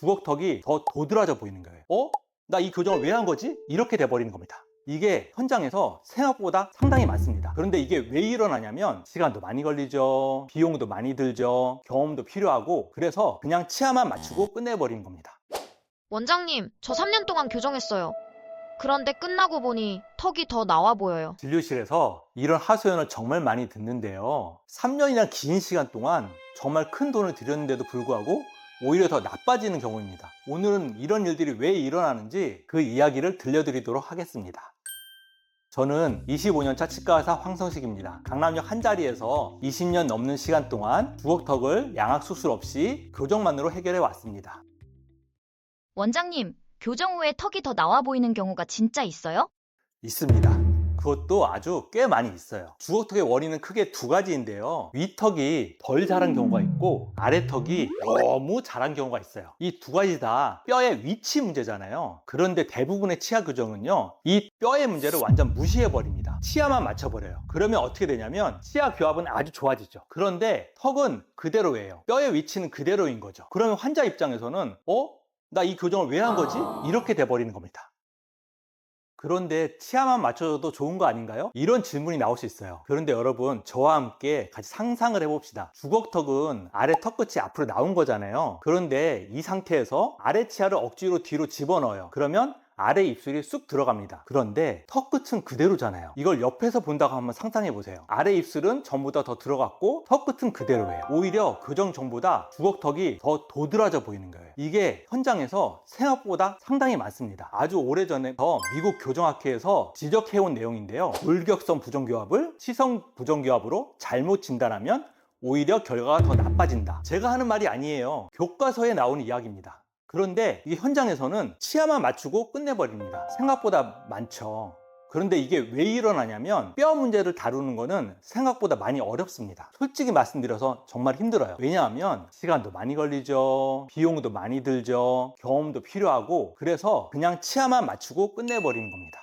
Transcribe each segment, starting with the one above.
주걱턱이 더 도드라져 보이는 거예요. 나 이 교정을 왜 한 거지? 이렇게 돼버리는 겁니다. 이게 현장에서 생각보다 상당히 많습니다. 그런데 이게 왜 일어나냐면 시간도 많이 걸리죠, 비용도 많이 들죠, 경험도 필요하고, 그래서 그냥 치아만 맞추고 끝내버리는 겁니다. 원장님, 저 3년 동안 교정했어요. 그런데 끝나고 보니 턱이 더 나와 보여요. 진료실에서 이런 하소연을 정말 많이 듣는데요, 3년이나 긴 시간 동안 정말 큰 돈을 들였는데도 불구하고 오히려 더 나빠지는 경우입니다. 오늘은 이런 일들이 왜 일어나는지 그 이야기를 들려드리도록 하겠습니다. 저는 25년차 치과의사 황성식입니다. 강남역 한자리에서 20년 넘는 시간 동안 주걱턱을 양악 수술 없이 교정만으로 해결해 왔습니다. 원장님, 교정 후에 턱이 더 나와 보이는 경우가 진짜 있어요? 있습니다. 그것도 아주 꽤 많이 있어요. 주걱턱의 원인은 크게 두 가지인데요, 위턱이 덜 자란 경우가 있고 아래턱이 너무 자란 경우가 있어요. 이 두 가지 다 뼈의 위치 문제잖아요. 그런데 대부분의 치아 교정은요, 이 뼈의 문제를 완전 무시해 버립니다. 치아만 맞춰버려요. 그러면 어떻게 되냐면 치아 교합은 아주 좋아지죠. 그런데 턱은 그대로예요. 뼈의 위치는 그대로인 거죠. 그러면 환자 입장에서는 나 이 교정을 왜 한 거지? 이렇게 돼버리는 겁니다. 그런데 치아만 맞춰줘도 좋은 거 아닌가요? 이런 질문이 나올 수 있어요. 그런데 여러분, 저와 함께 같이 상상을 해봅시다. 주걱턱은 아래 턱 끝이 앞으로 나온 거잖아요. 그런데 이 상태에서 아래 치아를 억지로 뒤로 집어넣어요. 그러면 아래 입술이 쑥 들어갑니다. 그런데 턱 끝은 그대로잖아요. 이걸 옆에서 본다고 한번 상상해 보세요. 아래 입술은 전보다 더 들어갔고 턱 끝은 그대로예요. 오히려 교정 전보다 주걱턱이 더 도드라져 보이는 거예요. 이게 현장에서 생각보다 상당히 많습니다. 아주 오래전부터 미국 교정학회에서 지적해온 내용인데요, 골격선 부정교합을 시성 부정교합으로 잘못 진단하면 오히려 결과가 더 나빠진다. 제가 하는 말이 아니에요. 교과서에 나오는 이야기입니다. 그런데 이게 현장에서는 치아만 맞추고 끝내버립니다. 생각보다 많죠. 그런데 이게 왜 일어나냐면 뼈 문제를 다루는 거는 생각보다 많이 어렵습니다. 솔직히 말씀드려서 정말 힘들어요. 왜냐하면 시간도 많이 걸리죠, 비용도 많이 들죠, 경험도 필요하고, 그래서 그냥 치아만 맞추고 끝내버리는 겁니다.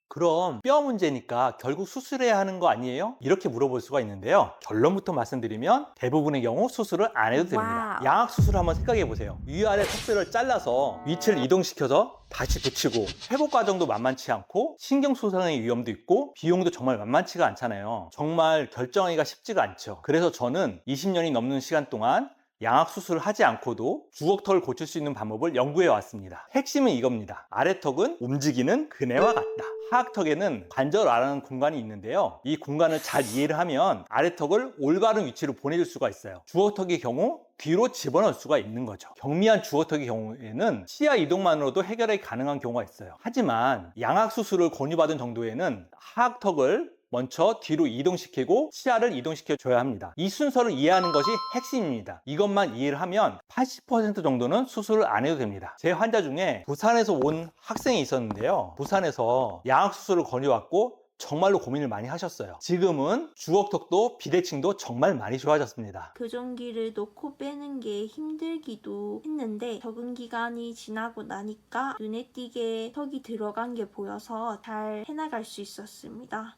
그럼 뼈 문제니까 결국 수술해야 하는 거 아니에요? 이렇게 물어볼 수가 있는데요, 결론부터 말씀드리면 대부분의 경우 수술을 안 해도 됩니다. 양악 수술을 한번 생각해 보세요. 위아래 턱뼈를 잘라서 위치를 이동시켜서 다시 붙이고, 회복 과정도 만만치 않고 신경 손상의 위험도 있고 비용도 정말 만만치가 않잖아요. 정말 결정하기가 쉽지가 않죠. 그래서 저는 20년이 넘는 시간 동안 양악 수술을 하지 않고도 주걱턱을 고칠 수 있는 방법을 연구해 왔습니다. 핵심은 이겁니다. 아래턱은 움직이는 그네와 같다. 하악턱에는 관절아라는 공간이 있는데요, 이 공간을 잘 이해를 하면 아래턱을 올바른 위치로 보내줄 수가 있어요. 주걱턱의 경우 뒤로 집어넣을 수가 있는 거죠. 경미한 주걱턱의 경우에는 치아 이동만으로도 해결이 가능한 경우가 있어요. 하지만 양악 수술을 권유받은 정도에는 하악턱을 먼저 뒤로 이동시키고 치아를 이동시켜 줘야 합니다. 이 순서를 이해하는 것이 핵심입니다. 이것만 이해를 하면 80% 정도는 수술을 안 해도 됩니다. 제 환자 중에 부산에서 온 학생이 있었는데요, 부산에서 양악 수술을 권유받고 정말로 고민을 많이 하셨어요. 지금은 주걱턱도 비대칭도 정말 많이 좋아졌습니다. 교정기를 놓고 빼는 게 힘들기도 했는데 적응 기간이 지나고 나니까 눈에 띄게 턱이 들어간 게 보여서 잘 해나갈 수 있었습니다.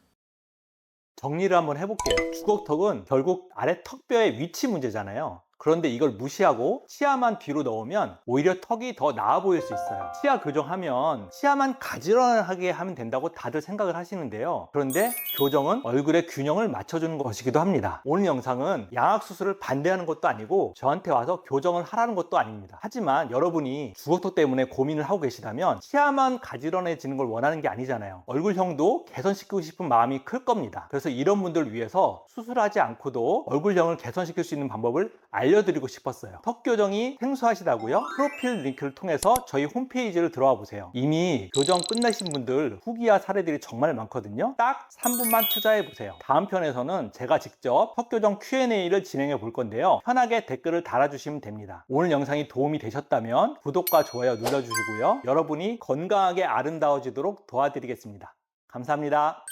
정리를 한번 해볼게요. 주걱턱은 결국 아래 턱뼈의 위치 문제잖아요. 그런데 이걸 무시하고 치아만 뒤로 넣으면 오히려 턱이 더 나아 보일 수 있어요. 치아 교정하면 치아만 가지런하게 하면 된다고 다들 생각을 하시는데요, 그런데 교정은 얼굴의 균형을 맞춰주는 것이기도 합니다. 오늘 영상은 양악 수술을 반대하는 것도 아니고 저한테 와서 교정을 하라는 것도 아닙니다. 하지만 여러분이 주걱턱 때문에 고민을 하고 계시다면 치아만 가지런해지는 걸 원하는 게 아니잖아요. 얼굴형도 개선시키고 싶은 마음이 클 겁니다. 그래서 이런 분들을 위해서 수술하지 않고도 얼굴형을 개선시킬 수 있는 방법을 알려드리고 싶었어요. 턱 교정이 생소하시다고요? 프로필 링크를 통해서 저희 홈페이지를 들어와 보세요. 이미 교정 끝내신 분들 후기와 사례들이 정말 많거든요. 딱 3분만 투자해 보세요. 다음 편에서는 제가 직접 턱 교정 Q&A를 진행해 볼 건데요, 편하게 댓글을 달아주시면 됩니다. 오늘 영상이 도움이 되셨다면 구독과 좋아요 눌러주시고요, 여러분이 건강하게 아름다워지도록 도와드리겠습니다. 감사합니다.